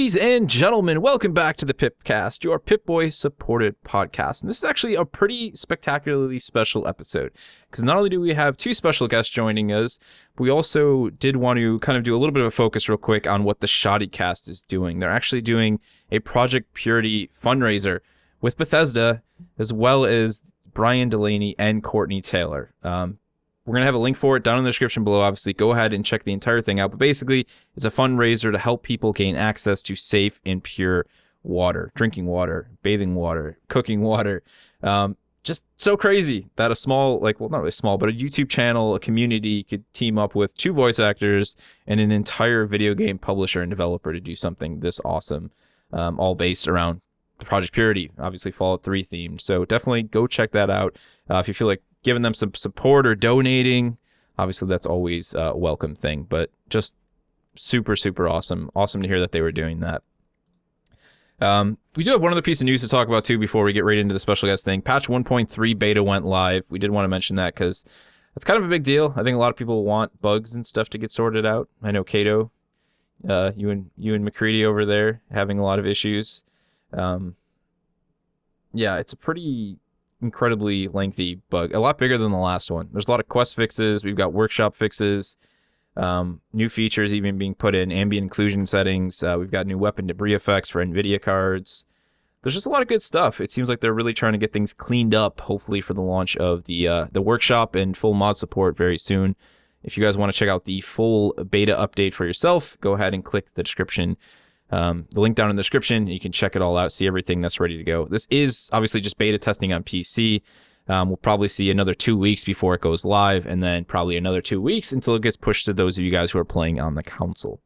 Ladies and gentlemen, welcome back to the PIpcast, your Pip-Boy supported podcast. And this is actually a pretty spectacularly special episode, because not only do we have two special guests joining us, we also did want to kind of do a little bit of a focus real quick on what the Shoddy cast is doing. They're actually doing a Project Purity fundraiser with Bethesda, as well as Brian Delaney and Courtney Taylor. We're going to have a link for it down in the description below. Obviously, go ahead and check the entire thing out. But basically, it's a fundraiser to help people gain access to safe and pure water, drinking water, bathing water, cooking water. Just so crazy that a small, not really small, but a YouTube channel, a community could team up with two voice actors and an entire video game publisher and developer to do something this awesome, all based around the Project Purity, obviously Fallout 3 themed. So definitely go check that out if you feel like giving them some support or donating. Obviously, that's always a welcome thing, but just super, super awesome. Awesome to hear that they were doing that. We do have one other piece of news to talk about, too, before we get right into the special guest thing. Patch 1.3 beta went live. We did want to mention that because it's kind of a big deal. I think a lot of people want bugs and stuff to get sorted out. I know, Kato, you and McCready over there having a lot of issues. Yeah, it's a pretty incredibly lengthy bug, a lot bigger than the last one. There's a lot of quest fixes. We've got workshop fixes, new features even being put in, ambient occlusion settings. We've got new weapon debris effects for NVIDIA cards. There's just a lot of good stuff. It seems like they're really trying to get things cleaned up, hopefully for the launch of the workshop and full mod support very soon. If you guys want to check out the full beta update for yourself, go ahead and click the description. The link down in the description, you can check it all out, see everything that's ready to go. This is obviously just beta testing on PC. We'll probably see another 2 weeks before it goes live, and then probably another 2 weeks until it gets pushed to those of you guys who are playing on the console.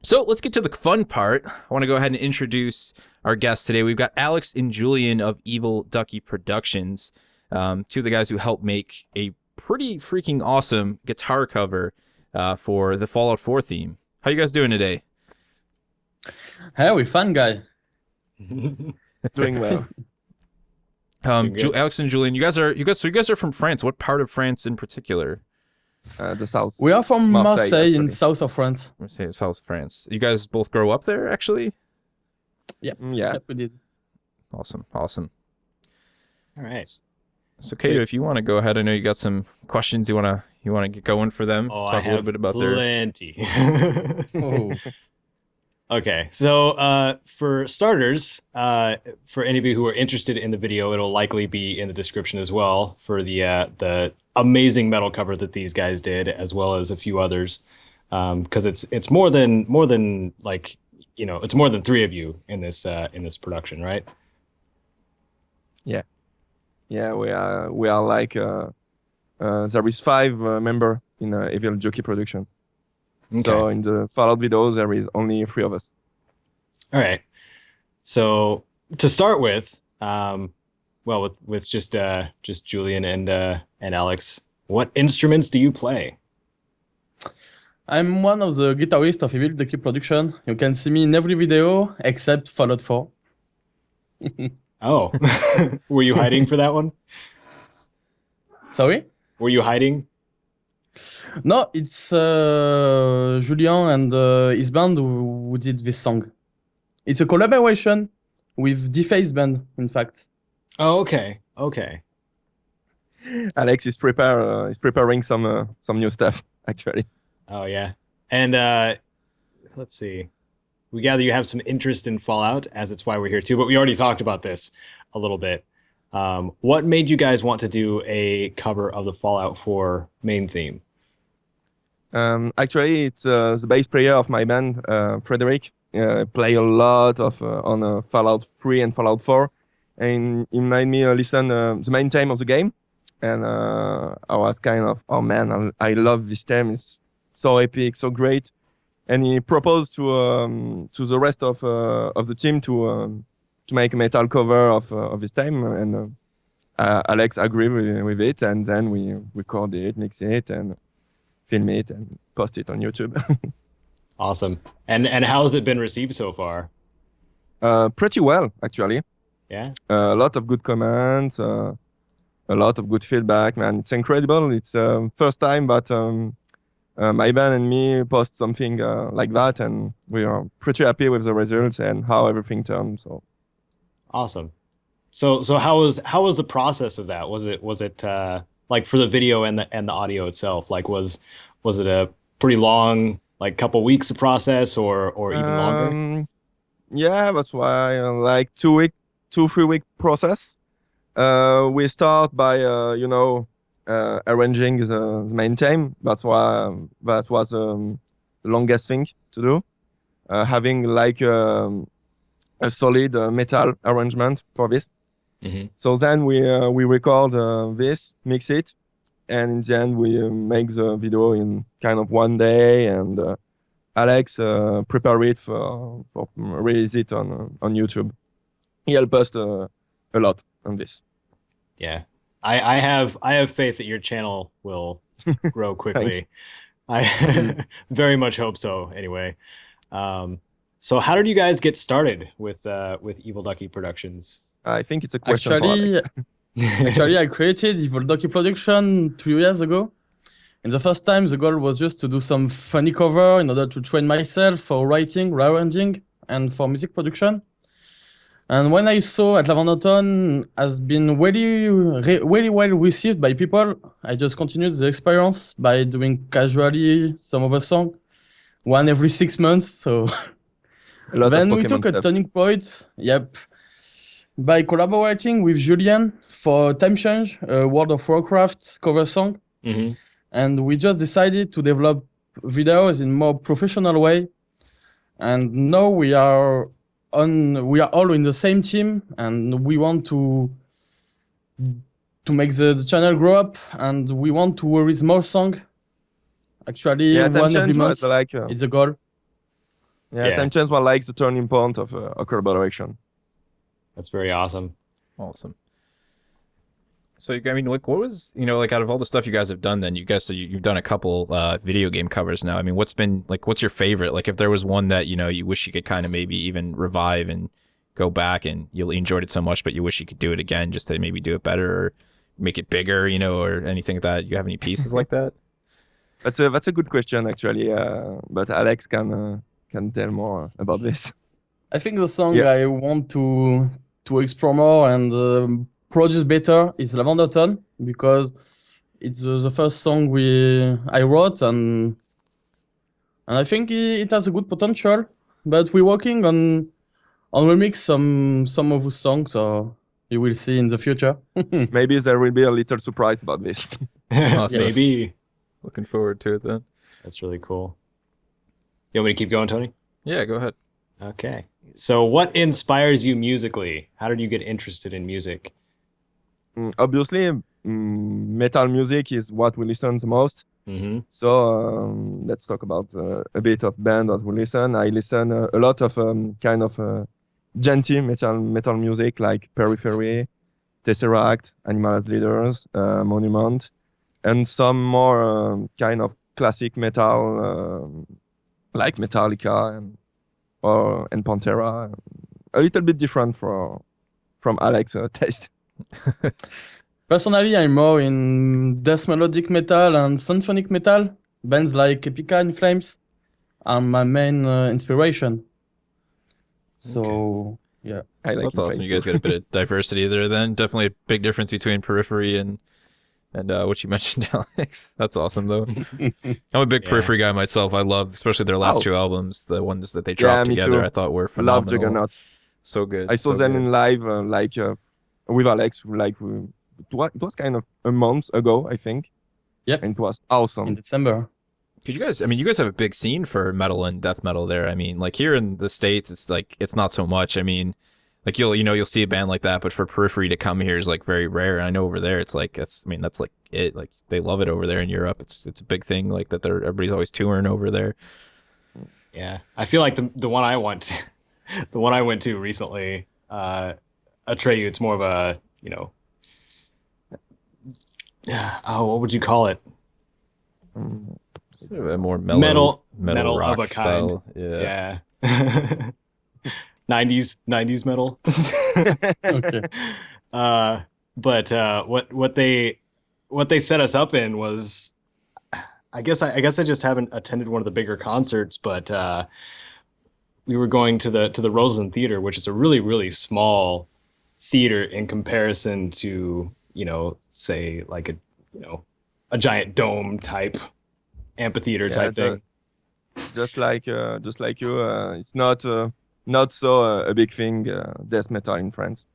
So let's get to the fun part. I want to go ahead and introduce our guests today. We've got Alex and Julian of EvilDucky Productions, two of the guys who helped make a pretty freaking awesome guitar cover for the Fallout 4 theme. How you guys doing today? Hey, we're fun, guy. Doing well. Alex and Julian, you guys are from France. What part of France in particular? The south. We are from Marseille in actually. south of France. Marseille, South France. You guys both grow up there, actually? Yeah, we did. Awesome. All right. So, Kato, if you want to go ahead, I know you got some questions you want to get going for them. Oh, Talk I a little have bit about plenty. Oh. Okay, so for starters, for any of you who are interested in the video, it'll likely be in the description as well for the amazing metal cover that these guys did, as well as a few others, because it's more than like, you know, it's more than three of you in this production, right? Yeah, we are like there is 5 member in EvilDucky Production. Okay. So in the Fallout videos there is only 3 of us. All right. So to start with, with just Julian and Alex, what instruments do you play? I'm one of the guitarists of EvilDucky Production. You can see me in every video except Fallout 4. Oh, were you hiding for that one? Sorry? Were you hiding? No, it's Julian and his band who did this song. It's a collaboration with Deface band, in fact. Oh, okay. Alex is preparing some new stuff actually. Oh, yeah. And let's see. We gather you have some interest in Fallout, as it's why we're here too, but we already talked about this a little bit. What made you guys want to do a cover of the Fallout 4 main theme? Actually, it's the bass player of my band, Frederick. Play a lot of on Fallout 3 and Fallout 4, and he made me listen the main theme of the game, and I was kind of, oh man, I love this theme. It's so epic, so great, and he proposed to the rest of the team to make a metal cover of this theme, and Alex agreed with it, and then we record it, mix it, and film it and post it on YouTube. Awesome. And how has it been received so far? Pretty well, actually. Yeah. A lot of good comments, a lot of good feedback, man. It's incredible. It's first time, but my band and me post something like that, and we are pretty happy with the results and how everything turned. So Awesome. So how was the process of that? Was it like for the video and the audio itself? Like was it a pretty long, like couple weeks of process or even longer? Yeah, that's why like 3 week process. We start by arranging the main theme. That's why that was the longest thing to do. Having like a solid metal arrangement for this. Mm-hmm. So then we record this, mix it, and in the end we make the video in kind of one day, and Alex prepare it for release it on YouTube. He helped us a lot on this. Yeah. I have faith that your channel will grow quickly. I very much hope so anyway. So how did you guys get started with EvilDucky Productions? I think it's a question for Alex. Actually, I created EvilDucky Production 2 years ago. And the first time, the goal was just to do some funny cover in order to train myself for writing, rearranging, and for music production. And when I saw at Lavandoton has been really well received by people, I just continued the experience by doing casually some of the song, one every 6 months. So A lot then of we Pokemon took a stuff. turning point. Yep. By collaborating with Julian for Time Change, a World of Warcraft cover song. Mm-hmm. And we just decided to develop videos in more professional way. And now we are all in the same team, and we want to make the channel grow up, and we want to release more song. Actually, Yeah, Time one every Change month. was like It's a goal. Yeah. Time Change was like the turning point of a collaboration. That's very awesome. Awesome. So, I mean, like, what was, like, out of all the stuff you guys have done, then you've done a couple video game covers now. I mean, what's your favorite? Like, if there was one that, you wish you could kind of maybe even revive and go back and you enjoyed it so much, but you wish you could do it again just to maybe do it better or make it bigger, or anything like that. You have any pieces like that? That's a good question actually, but Alex can tell more about this. I think the song I want to explore more and produce better is Lavandoton, because it's the first song I wrote, and I think it has a good potential. But we're working on remix some of the songs, so you will see in the future. Maybe there will be a little surprise about this. Awesome. Maybe. Looking forward to it then. That's really cool. You want me to keep going, Tony? Yeah, go ahead. Okay. So what inspires you musically? How did you get interested in music? Obviously, metal music is what we listen the most. Mm-hmm. So let's talk about a bit of band that we listen. I listen a lot of kind of genty metal music like Periphery, Tesseract, Animal as Leaders, Monument, and some more kind of classic metal like Metallica and Pantera. A little bit different from Alex's taste. Personally, I'm more in death melodic metal and symphonic metal. Bands like Epica and Flames are my main inspiration. So, yeah. I like That's awesome. You guys got a bit of diversity there then. Definitely a big difference between Periphery and what you mentioned, Alex. That's awesome, though. I'm a big Periphery guy myself. I love, especially their last two albums, the ones that they dropped me together. too. I thought were I love phenomenal. Juggernaut. So good. I saw so them good. in live, with Alex. It was kind of a month ago, I think. Yep. And it was awesome. In December. Could you guys? I mean, you guys have a big scene for metal and death metal there. I mean, like here in the States, it's not so much. I mean, like you'll see a band like that, but for Periphery to come here is like very rare. And I know over there, that's like it. Like they love it over there in Europe. It's a big thing. Like that, everybody's always touring over there. Yeah, I feel like the one I went, the one I went to recently, Atreyu. It's more of a what would you call it? Sort of a more mellow metal rock of a style. kind. Yeah. 90s metal. Okay. But what they set us up in was, I guess I just haven't attended one of the bigger concerts, but we were going to the Roseland Theater, which is a really, really small theater in comparison to, say like a giant dome type amphitheater type thing. Just like you, it's not so a big thing, death metal in France.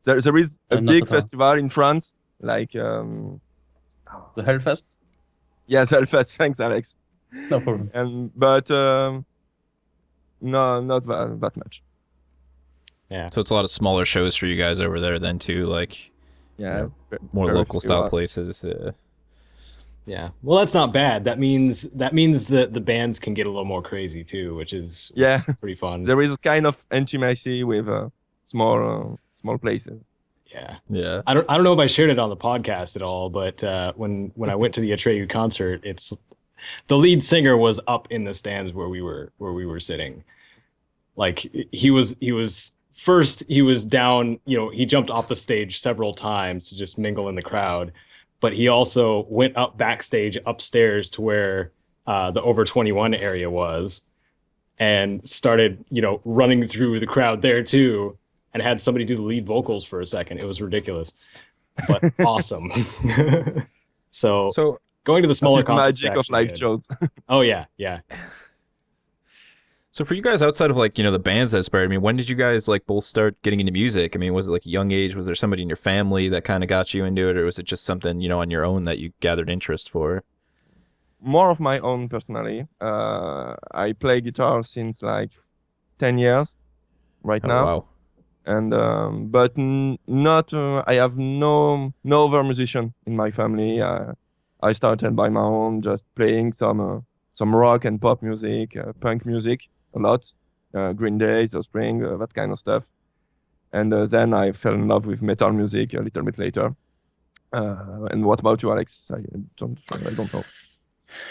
There is a Not big at all. festival in France, like The Hellfest? yes, Hellfest. Thanks, Alex. No problem. But no, not that much. Yeah. So it's a lot of smaller shows for you guys over there then too, like Yeah, more very local few style are. places. Yeah. Well, that's not bad. That means that the bands can get a little more crazy too, which is Yeah. pretty fun. There is a kind of intimacy with small places. Yeah. Yeah. I don't know if I shared it on the podcast at all, but when I went to the Atreyu concert, it's the lead singer was up in the stands where we were sitting. Like he was first he was down, he jumped off the stage several times to just mingle in the crowd, but he also went up backstage upstairs to where the over 21 area was and started, running through the crowd there too, and had somebody do the lead vocals for a second. It was ridiculous, but awesome. So going to the smaller This is the concerts is magic of actually live good. shows. Oh yeah, yeah. So for you guys outside of like, the bands that inspired me, when did you guys like both start getting into music? I mean, was it like a young age? Was there somebody in your family that kind of got you into it? Or was it just something, on your own that you gathered interest for? More of my own personally. I play guitar since like 10 years right Oh, now. wow. And but not I have no other musician in my family. I started by my own, just playing some rock and pop music, punk music a lot, Green Day, The Spring, that kind of stuff. And then I fell in love with metal music a little bit later. And what about you, Alex? I don't know.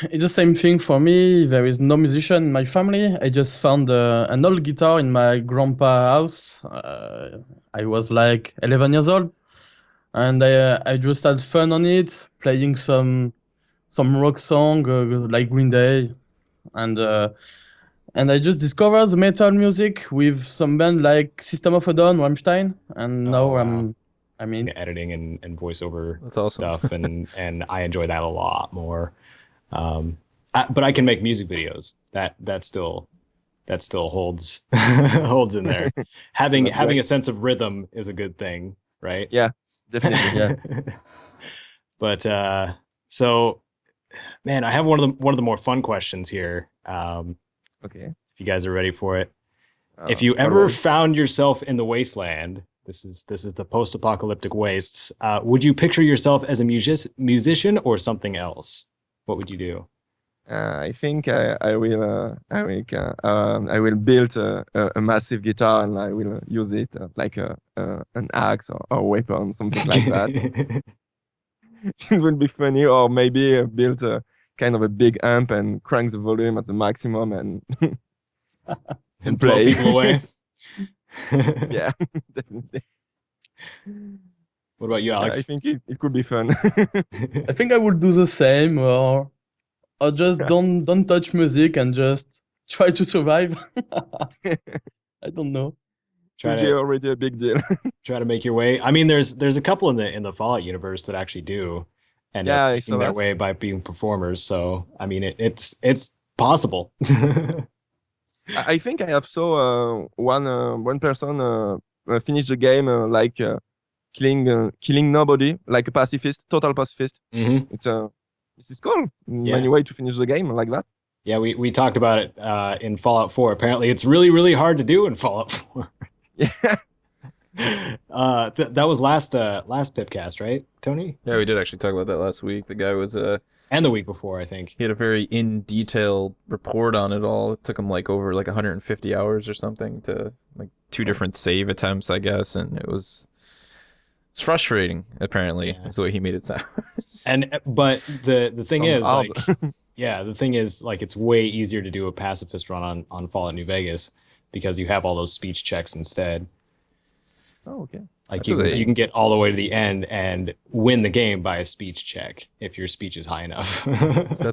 It's the same thing for me. There is no musician in my family. I just found an old guitar in my grandpa's house. I was like 11 years old, and I just had fun on it, playing some rock song like Green Day, and I just discovered the metal music with some band like System of a Down, Rammstein, and Oh, now wow. I'm in. Editing and voiceover That's awesome. stuff, and I enjoy that a lot more. But I can make music videos. That still holds holds in there. Having a sense of rhythm is a good thing, right? Yeah, definitely. Yeah. But so, man, I have one of the more fun questions here. Okay. If you guys are ready for it. If you ever found yourself in the wasteland, this is the post-apocalyptic wastes, would you picture yourself as a musician or something else? What would you do? I think I will build a massive guitar and I will use it like an axe or a weapon, something like that. It would be funny, or maybe build a kind of a big amp and crank the volume at the maximum and And blow play. people away. Yeah, definitely. What about you, I Alex? think it could be fun. I think I would do the same, or just don't touch music and just try to survive. I don't know. Try Should be to already a big deal. try to make your way. I mean, there's a couple in the Fallout universe that actually do end Yeah, up I making saw their that. way by being performers. So I mean, it's possible. I think I have saw one person finish the game like killing nobody, like a pacifist, total pacifist. Mhm. This is cool. Yeah. Many way to finish the game like that. Yeah, we talked about it in Fallout 4. Apparently, it's really, really hard to do in Fallout 4. Yeah. That was last PIpcast, right, Tony? Yeah, we did actually talk about that last week. The guy was And the week before, I think. he had a very in detail report on it all. It took him like over like 150 hours or something to like 2 different save attempts, I guess, and it's frustrating. Apparently, Yeah. is the way he made it sound. But the thing is, Hard. like, yeah, the thing is, like, it's way easier to do a pacifist run on Fallout New Vegas because you have all those speech checks instead. Oh, okay. Like Absolutely. you can get all the way to the end and win the game by a speech check if your speech is high enough. So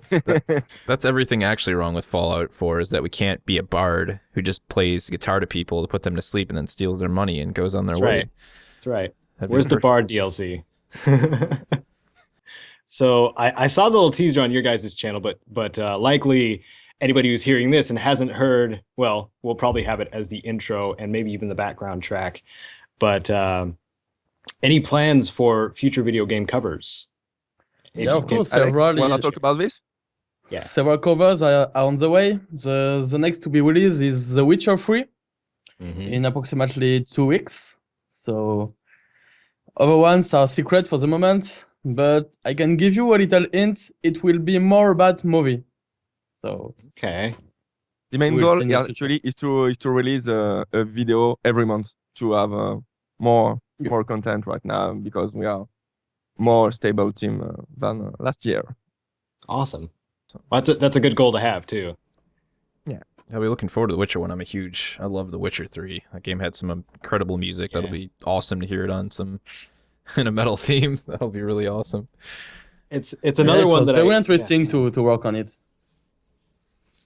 that's everything actually wrong with Fallout 4 is that we can't be a bard who just plays guitar to people to put them to sleep and then steals their money and goes on their That's way. right. That's right. That'd be Where's the perfect. Bard DLC? So I saw the little teaser on your guys' channel, but likely anybody who's hearing this and hasn't heard, well, we'll probably have it as the intro and maybe even the background track. But any plans for future video game covers? If Yeah, you of can- course. Alex, Several, wanna talk about this? Yeah. several covers are on the way. The next to be released is The Witcher 3 Mhm. in approximately 2 weeks. So other ones are secret for the moment, but I can give you a little hint. It will be more about movie. So Okay. The main We'll goal see in the future. actually is to release a video every month to have more Yeah. more content right now because we are more stable team than last year. Awesome. Well, that's a good goal to have too. I'll be looking forward to the Witcher one. I love The Witcher 3. That game had some incredible music. That'll Yeah. be awesome to hear it on some in a metal theme. That'll be really awesome. It's yeah, another it one was that very I, interesting yeah, to work on it.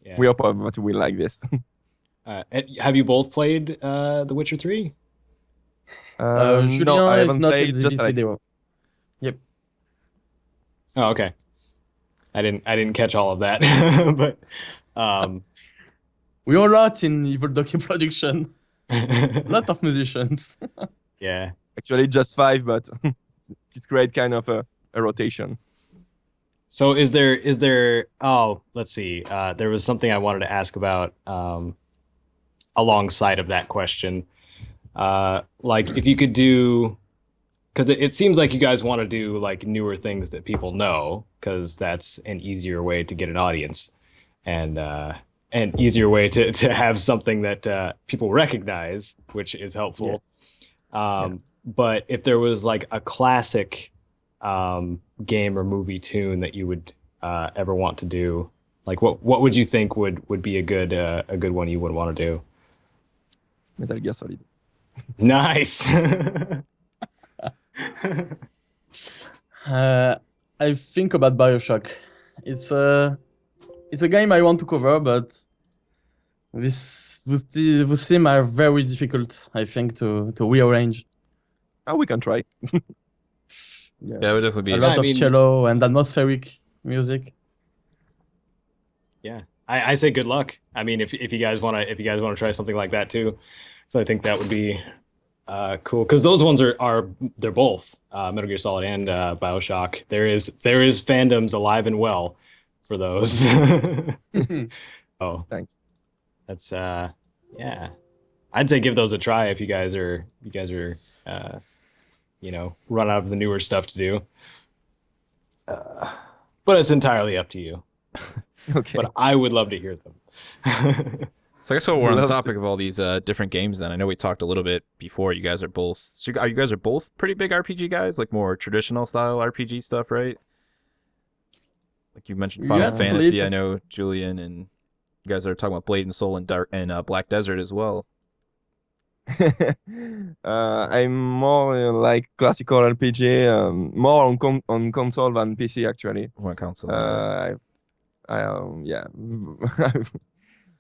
yeah. We hope that we like this. Have you both played The Witcher 3? Julien no, I is haven't not played. in the Just DC Alex. demo. Oh, okay. I didn't catch all of that, but We are a lot in EvilDucky Production. A lot of musicians. yeah. Actually, just 5, but it's great kind of a rotation. So is there oh, let's see. There was something I wanted to ask about alongside of that question. Like if you could do, because it seems like you guys want to do like newer things that people know, because that's an easier way to get an audience, and an easier way to have something that people recognize, which is helpful. But if there was like a classic game or movie tune that you would ever want to do, like what would you think would be a good one you would want to do? Metal Gear Solid. Nice. I think about Bioshock. It's a game I want to cover, but these themes are very difficult, I think, to rearrange. Oh, we can try. Yeah, it would definitely A be. lot I of mean- cello and atmospheric music. Yeah, I say good luck. I mean, if you guys want to try something like that too, so I think that would be cool, because those ones are they're both Metal Gear Solid and Bioshock. There is fandoms alive and well for those. Oh, Thanks. that's yeah. I'd say give those a try if you guys are run out of the newer stuff to do. But it's entirely up to you. Okay. But I would love to hear them. So I guess while we're on the Love to- topic of all these different games, then I know we talked a little bit before. You guys are both. So you guys are both pretty big RPG guys, like more traditional style RPG stuff, right? Like you mentioned Final Yeah, Fantasy. Blade. I know Julian and you guys are talking about Blade and Soul and Dark and Black Desert as well. I'm more like classical RPG, more on console than PC actually. One console. Yeah,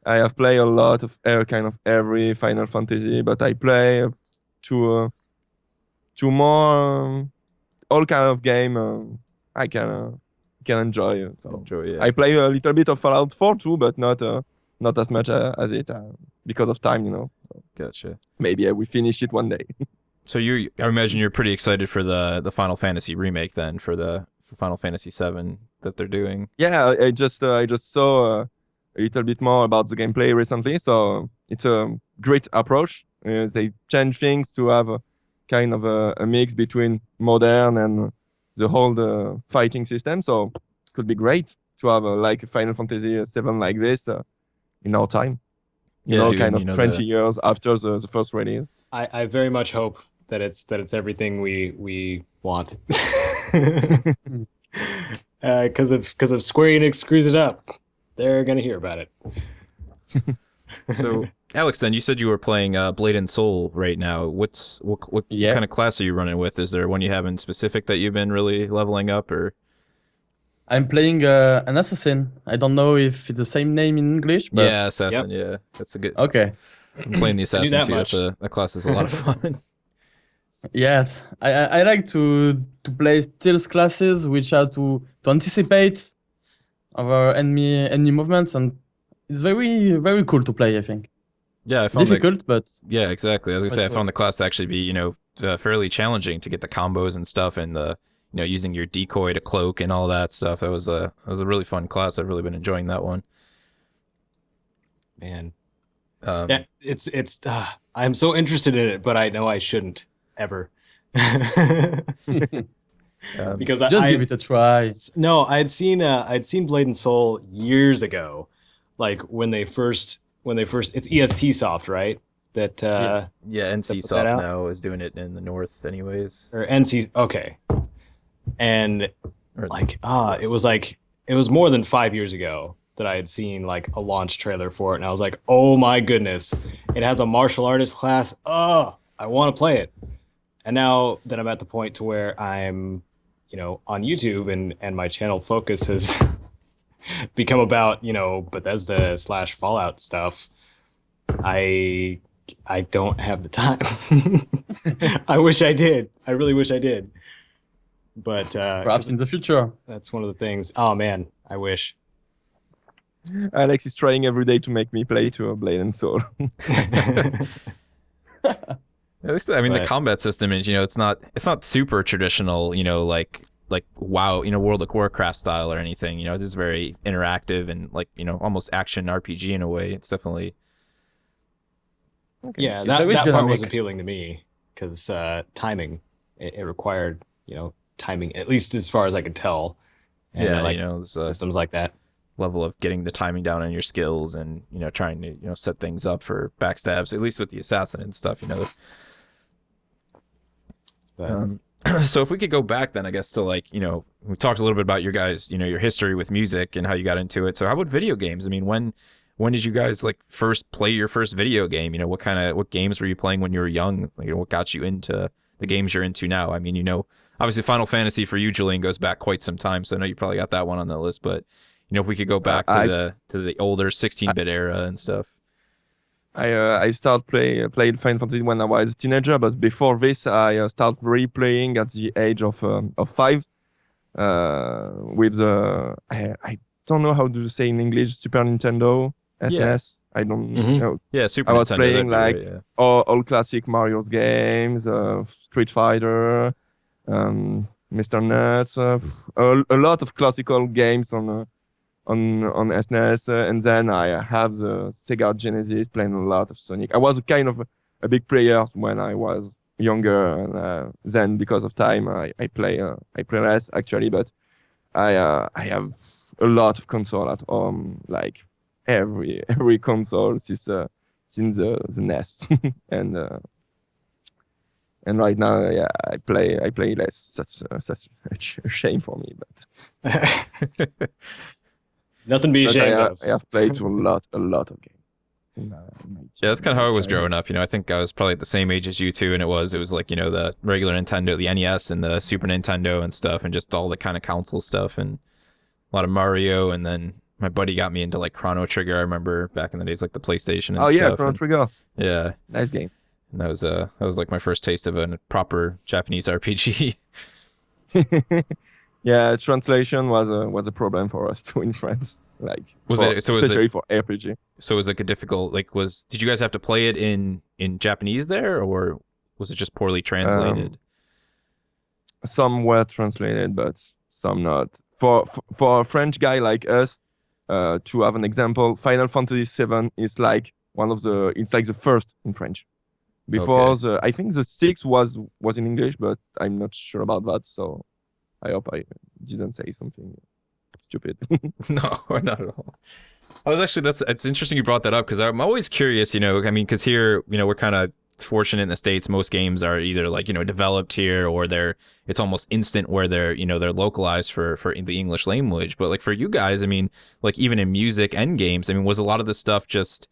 I have played a lot of kind of every Final Fantasy, but I play to more all kind of game I can enjoy. So Enjoy, yeah. I play a little bit of Fallout 4 too, but not as much as it because of time, you know. Gotcha. Maybe I will finish it one day. So I imagine you're pretty excited for the Final Fantasy remake then for Final Fantasy VII that they're doing. Yeah, I just saw a little bit more about the gameplay recently, so it's a great approach. They change things to have a kind of a mix between modern and the whole fighting system. So it could be great to have like a Final Fantasy VII like this in our time. Yeah, dude, kind of you know 20 years after the first release. I very much hope that it's everything we want. Because if Square Enix screws it up, they're gonna hear about it. So, Alex, then you said you were playing Blade and Soul right now. What Yeah. kind of class are you running with? Is there one you have in specific that you've been really leveling up, or? I'm playing an assassin. I don't know if it's the same name in English, but Yeah, assassin. Yeah, that's a good. okay. I'm playing the I do assassin that too. That's much. that class is a lot of fun. Yeah, I like to play stealth classes which are to anticipate our enemy movements, and it's very cool to play. I think Yeah, I found difficult, but Yeah, exactly. I was gonna Quite say I cool. found the class to actually be fairly challenging to get the combos and stuff, and the using your decoy to cloak and all that stuff. That was a really fun class. I've really been enjoying that one. Man, Um, yeah, it's. I'm so interested in it, but I know I shouldn't ever. Because just give it a try. No, I'd seen Blade and Soul years ago, like when they first it's EST Soft, right? That yeah, NC put that Soft out? now is doing it in the north, anyways. or NC, okay. And Or like west. it was more than 5 years ago that I had seen like a launch trailer for it, and I was like, oh my goodness, it has a martial artist class. Oh, I want to play it. And now that I'm at the point to where I'm, on YouTube and my channel focus has become about, Bethesda / Fallout stuff, I don't have the time. I wish I did. I really wish I did. But Perhaps in the future. that's one of the things. Oh man, I wish. Alex is trying every day to make me play to a Blade and Soul. At least I mean the But- combat system is it's not super traditional. Like WoW, World of Warcraft style or anything. It is very interactive and like almost action RPG in a way. It's definitely. Yeah, It's that very part was dynamic. appealing to me because timing. It required timing, at least as far as I could tell. And Yeah, I like there's a systems like that. level of getting the timing down on your skills and trying to set things up for backstabs, at least with the assassin and stuff. But, So if we could go back then, I guess, to like we talked a little bit about your guys your history with music and how you got into it. So how about video games? I mean, when did you guys like first play your first video game? What games were you playing when you were young? Like, what got you into the games you're into now? I mean, obviously Final Fantasy for you, Julian, goes back quite some time, so I know you probably got that one on the list. But if we could go back to the older 16-bit era and stuff. I started played Final Fantasy when I was a teenager, but before this, I started replaying at the age of 5 with the I don't know how to say in English, Super Nintendo, SNES. I don't Mhm. know. Yeah, Super I was Nintendo. playing, that'd be like, right, All classic Mario's games, Street Fighter, Mr. Nuts, a lot of classical games on SNES, and then I have the Sega Genesis, playing a lot of Sonic. I was kind of a big player when I was younger, and then because of time, I play less actually. But I have a lot of console at home, like every console since the NES, and right now, yeah, I play less. Such a shame for me, but. nothing to be But ashamed I of. have played to a lot of games. Yeah, that's kind of how I was growing up. I think I was probably at the same age as you two, and it was like the regular Nintendo, the NES, and the Super Nintendo and stuff, and just all the kind of console stuff, and a lot of Mario. And then my buddy got me into like Chrono Trigger. I remember back in the days, like the PlayStation and Oh yeah, stuff. Chrono and, Trigger, yeah, nice game. and that was like my first taste of a proper Japanese RPG. Yeah, translation was a problem for us too in France. Like, especially for RPG. So it was like a difficult did you guys have to play it in Japanese there, or was it just poorly translated? Some were translated, but some not. For a French guy like us, to have an example, Final Fantasy VII is like it's like the first in French. Before I think the 6 was in English, but I'm not sure about that. So I hope I didn't say something stupid. No, not at all. It's interesting you brought that up, because I'm always curious, because here, we're kind of fortunate in the States. Most games are either like, developed here, or it's almost instant where they're localized for the English language. But like for you guys, I mean, like even in music and games, I mean, was a lot of the stuff just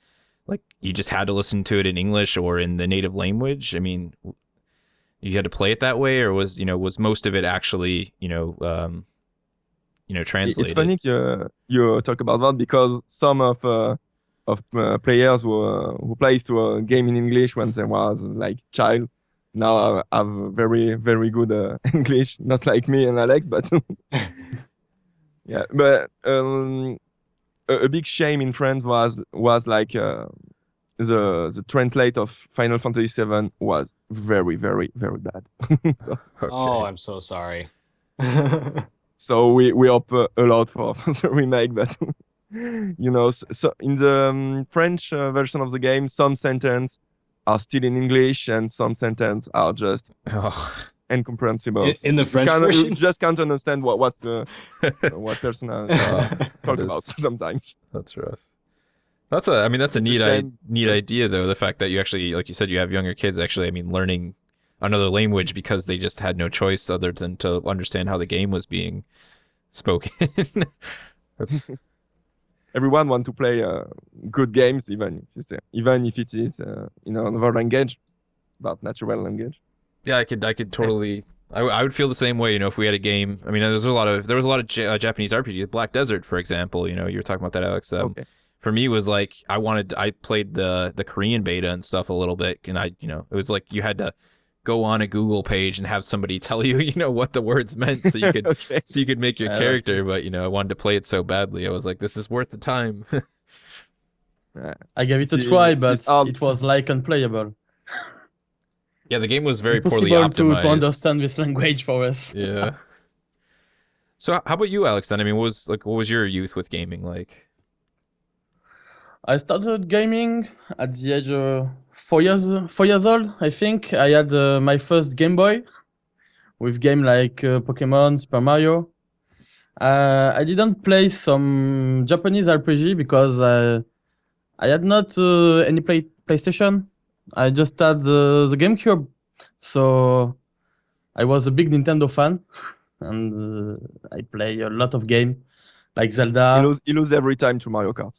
like you just had to listen to it in English or in the native language? I mean, you had to play it that way, or was most of it actually translated? It's funny you talk about that because some of players who plays to a game in English when they was like child now have very very good English, not like me and Alex, but yeah. But a big shame in France was like the translate of Final Fantasy VII was very very very bad. So, Oh, I'm so sorry. so we hope a lot for the remake, but so in the French version of the game, some sentences are still in English and some sentences are just incomprehensible. In the French version, you just can't understand what person talk about sometimes. That's rough. That's a neat idea though. The fact that you actually, like you said, you have younger kids actually. I mean, learning another language because they just had no choice other than to understand how the game was being spoken. That's Everyone want to play good games, even if it is in another language, but natural language. Yeah, I could totally. I would feel the same way. If we had a game. I mean, there was a lot of Japanese RPGs. Black Desert, for example. You were talking about that, Alex. Okay. For me, was like I played the Korean beta and stuff a little bit, and it was like you had to go on a Google page and have somebody tell you, what the words meant, so you could Okay. so you could make your character. But I wanted to play it so badly. I was like, this is worth the time. I gave it a try, but it was like unplayable. Yeah, the game was very poorly Impossible optimized. to understand this language for us. Yeah. So how about you, Alex? Then, I mean, what was your youth with gaming like? I started gaming at the age of 4 years old. I think I had my first Game Boy with game like Pokemon, Super Mario. I didn't play some Japanese RPG because I had not any PlayStation. I just had the GameCube, so I was a big Nintendo fan, and I play a lot of games like Zelda. You lose every time to Mario Kart.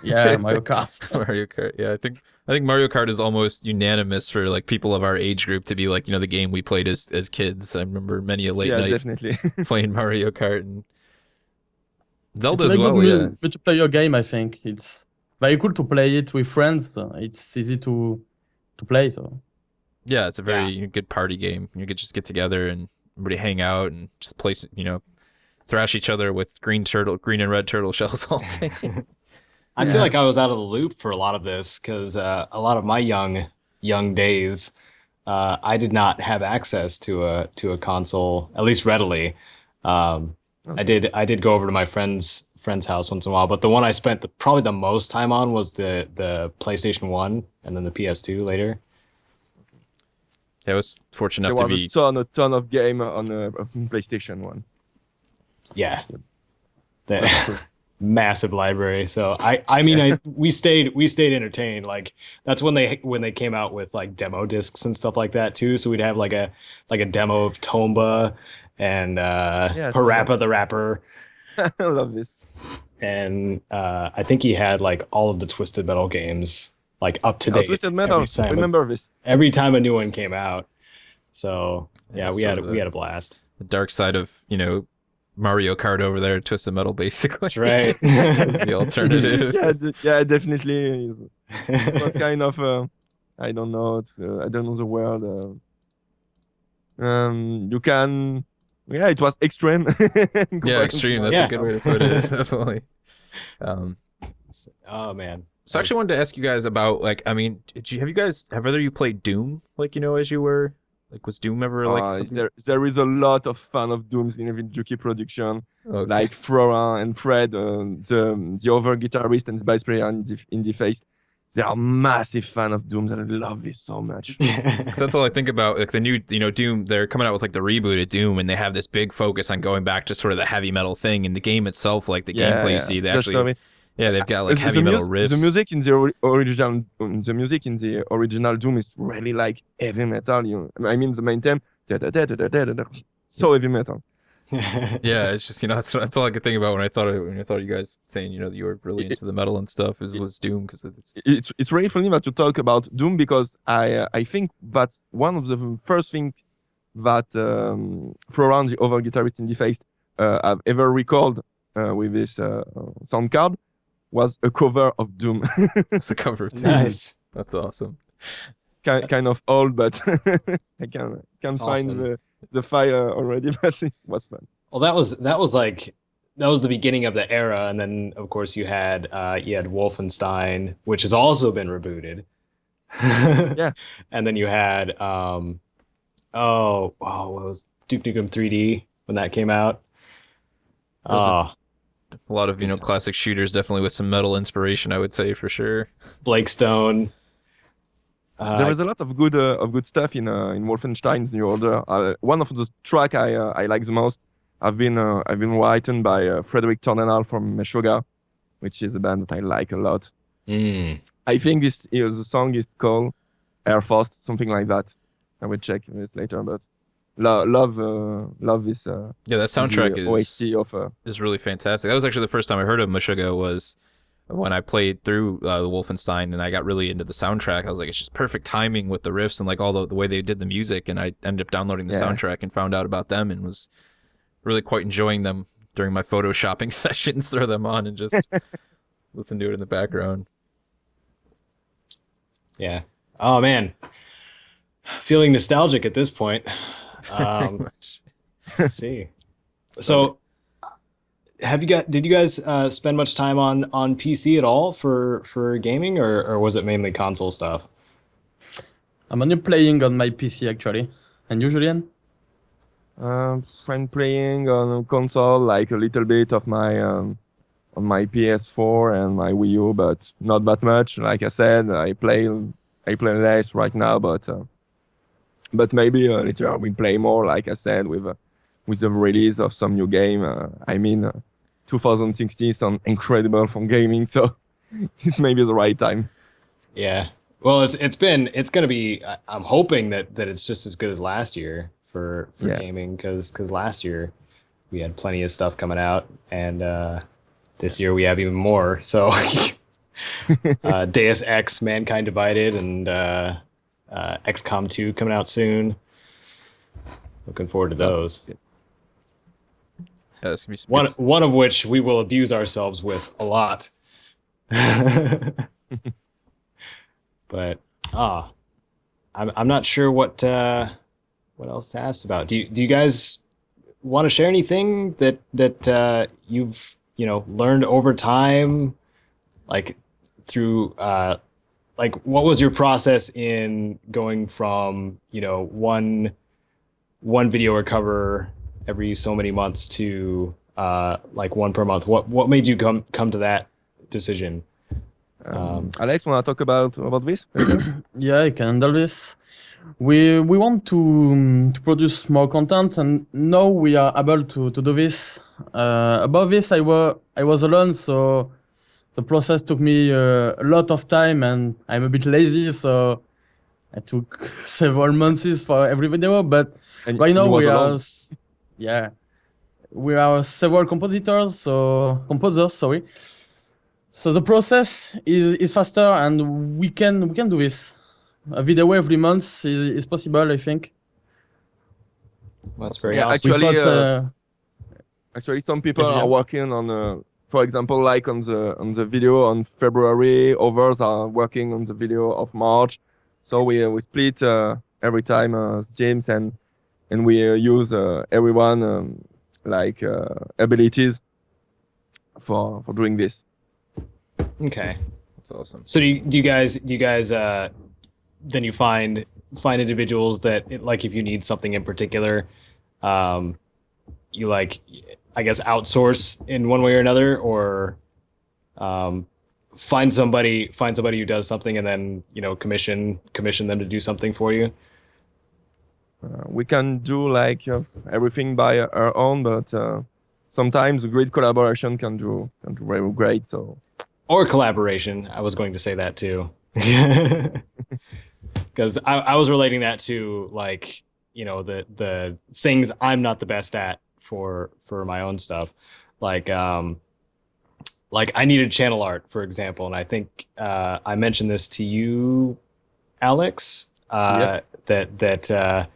Yeah, Mario Kart. Mario Kart. Yeah, I think Mario Kart is almost unanimous for like people of our age group to be like, the game we played as kids. I remember many a late night Definitely. playing Mario Kart and Zelda It's a as very well. Yeah. good multiplayer game. I think it's very cool to play it with friends. It's easy to play. So Yeah, it's a very good party game. You could just get together and everybody hang out and just play, thrash each other with green and red turtle shells all day. I feel like I was out of the loop for a lot of this because a lot of my young days, I did not have access to a console, at least readily. I did go over to my friend's house once in a while, but the one I spent probably the most time on was the PlayStation 1 and then the PS2 later. Yeah, I was fortunate enough There to was be a ton of game on PlayStation 1. Yeah. The massive library. So I mean we stayed entertained. Like that's when they came out with like demo discs and stuff like that too. So we'd have like a demo of Tomba and Parappa the Rapper. I love this. And I think he had like all of the Twisted Metal games like up to date. Twisted Metal. Remember this. Every time a new one came out. So Yeah, we so had a blast. the dark side of, Mario Kart over there, Twisted Metal, basically. That's right. That's the alternative. Yeah, definitely. It was kind of I don't know. I don't know the word. You can. Yeah, it was extreme. Yeah, extreme. That's a good way to put it. Definitely. Oh man. So I actually wanted to ask you guys about have either of you played Doom as you were? Like, was Doom ever something? There is a lot of fan of Dooms in EvilDucky Production, Okay. like Flora and Fred, the other guitarist and bass player in the Face. They are massive fan of Dooms, and I love this so much. 'Cause that's all I think about. Like the new, Doom. They're coming out with like the reboot of Doom, and they have this big focus on going back to sort of the heavy metal thing. And the game itself, like the gameplay you see, they Just actually, they've got like heavy metal riffs. The music in the original Doom is really like heavy metal. I mean, the main theme, so heavy metal. Yeah, it's just that's all I could think about when I thought of you guys saying that you were really into the metal and stuff was Doom because It's really funny that you talk about Doom because I think that's one of the first things that Florent, the other guitarist in Defaced, have ever recorded with this sound card was a cover of Doom. it's a cover of Doom. Nice. That's awesome. kind of old, but I can That's find awesome. the file already, but it was fun. Well, that was the beginning of the era, and then of course you had Wolfenstein, which has also been rebooted. Yeah. And then you had what was Duke Nukem 3D when that came out? A lot of classic shooters, definitely with some metal inspiration, I would say for sure. Blake Stone. There was a lot of good stuff in Wolfenstein's New Order. One of the track I like the most I've been written by Frederick Tornenal from Meshuggah, which is a band that I like a lot. I think the song is called Air Force, something like that. I will check this later, but love this. Yeah, that soundtrack OST is really fantastic. That was actually the first time I heard of Meshuggah was when I played through the Wolfenstein, and I got really into the soundtrack. I was like, it's just perfect timing with the riffs and like all the way they did the music, and I ended up downloading the soundtrack and found out about them and was really quite enjoying them during my photoshopping sessions. Throw them on and just listen to it in the background. Yeah. Oh man, feeling nostalgic at this point. Very much. Let's see. So, did you guys spend much time on PC at all for gaming, or was it mainly console stuff? I'm only playing on my PC actually. And you, Julian? I'm playing on a console, like a little bit of my on my PS4 and my Wii U, but not that much. Like I said, I play less right now, but maybe later we play more. Like I said, with the release of some new game. 2016 is incredible from gaming, so it's maybe the right time. Yeah. Well, it's gonna be. I'm hoping that it's just as good as last year for gaming, because last year we had plenty of stuff coming out, and this year we have even more. So Deus Ex, Mankind Divided, and XCOM 2 coming out soon. Looking forward to those. Yeah, it's gonna be One of which we will abuse ourselves with a lot. But I'm not sure what else to ask about. Do you guys want to share anything that you've learned over time, like through like what was your process in going from one video or cover every so many months to like one per month? What made you come to that decision? Alex, want to talk about this? Yeah, I can handle this. We want to produce more content, and now we are able to do this. Above this, I was alone, so the process took me a lot of time, and I'm a bit lazy, so I took several months for every video. But And right now you was we alone. we are several composers. Sorry. So the process is faster, and we can do this. A video every month is possible, I think. That's very Yeah, awesome. Actually, some people Yeah. are working on, for example, like on the video on February. Others are working on the video of March. So we split every time James and we use everyone abilities for doing this. Okay. That's awesome. So do you guys then you find individuals that like if you need something in particular, you like I guess outsource in one way or another, or find somebody who does something and then commission them to do something for you? We can do like everything by our own, but sometimes a great collaboration can do very great. So. Or collaboration. I was going to say that too. Because I was relating that to like the things I'm not the best at for my own stuff. Like I needed channel art, for example, and I think I mentioned this to you, Alex. Yep. That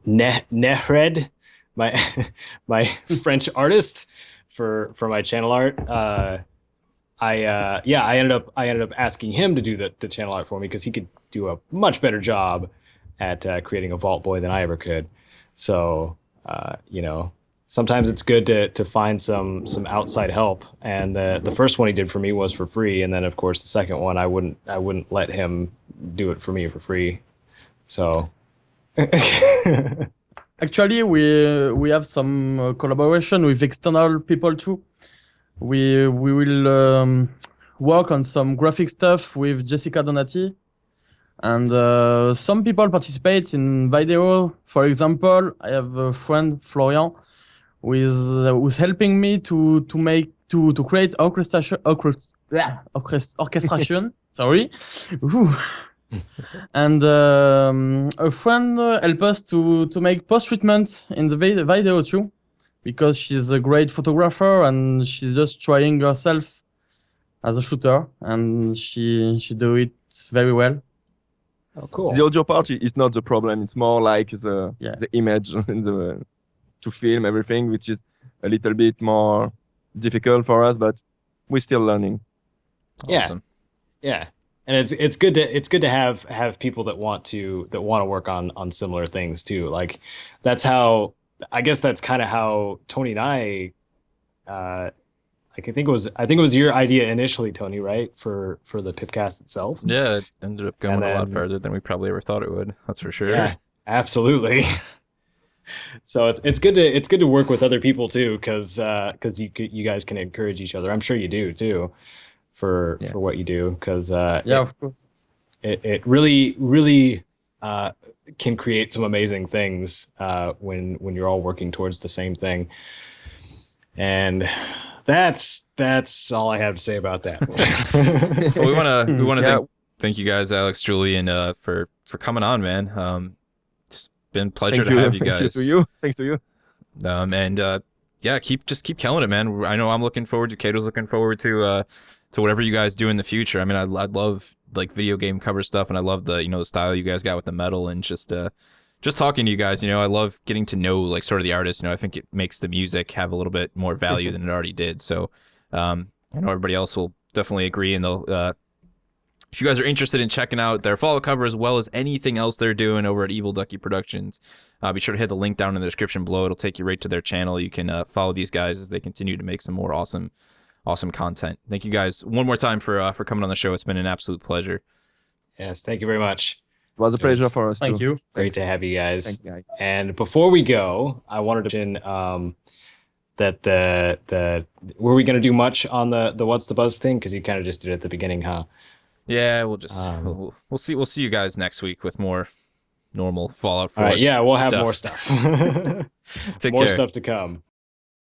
Nehred, my French artist for my channel art. I ended up asking him to do the channel art for me because he could do a much better job at creating a Vault Boy than I ever could. So sometimes it's good to find some outside help. And the first one he did for me was for free, and then of course the second one I wouldn't let him do it for me for free. So Actually, we have some collaboration with external people too. We will work on some graphic stuff with Jessica Donati, and some people participate in video. For example, I have a friend Florian, who's helping me to create orchestration. Sorry. Ooh. And a friend helped us to make post treatment in the video too, because she's a great photographer and she's just trying herself as a shooter, and she do it very well. Oh, cool. The audio part is not the problem. It's more like the image and to film everything, which is a little bit more difficult for us, but we're still learning. Awesome. Yeah. And it's good to have people that want to work on similar things too. Like that's how, I guess that's kind of how Tony and I like I think it was your idea initially, Tony, right? For the PIpcast itself. Yeah, it ended up going a lot further than we probably ever thought it would. That's for sure. Yeah, absolutely. So it's good to work with other people too, because you guys can encourage each other. I'm sure you do too. For what you do, because of course, it really can create some amazing things when you're all working towards the same thing, and that's all I have to say about that. Well, we want to thank you guys, Alex, Julie, and for coming on, man. It's been a pleasure to have you guys. Thanks to you. And keep killing it, man. I know I'm looking forward to, Kato's looking forward to whatever you guys do in the future. I mean, I love like video game cover stuff, and I love the the style you guys got with the metal, and just talking to you guys. I love getting to know like sort of the artist. I think it makes the music have a little bit more value than it already did. So I know everybody else will definitely agree, and they'll. If you guys are interested in checking out their follow cover as well as anything else they're doing over at EvilDucky Productions, be sure to hit the link down in the description below. It'll take you right to their channel. You can follow these guys as they continue to make some more awesome content. Thank you guys one more time for coming on the show. It's been an absolute pleasure. Yes, thank you very much. It was a pleasure for us. Thank too. you. Great to have you guys. Thanks, guys. And before we go, I wanted to mention that the were we going to do much on the What's the Buzz thing, because you kind of just did it at the beginning, huh? Yeah, we'll just we'll see you guys next week with more normal Fallout 4. All right, yeah, we'll have stuff. more stuff. Take More care. stuff to come.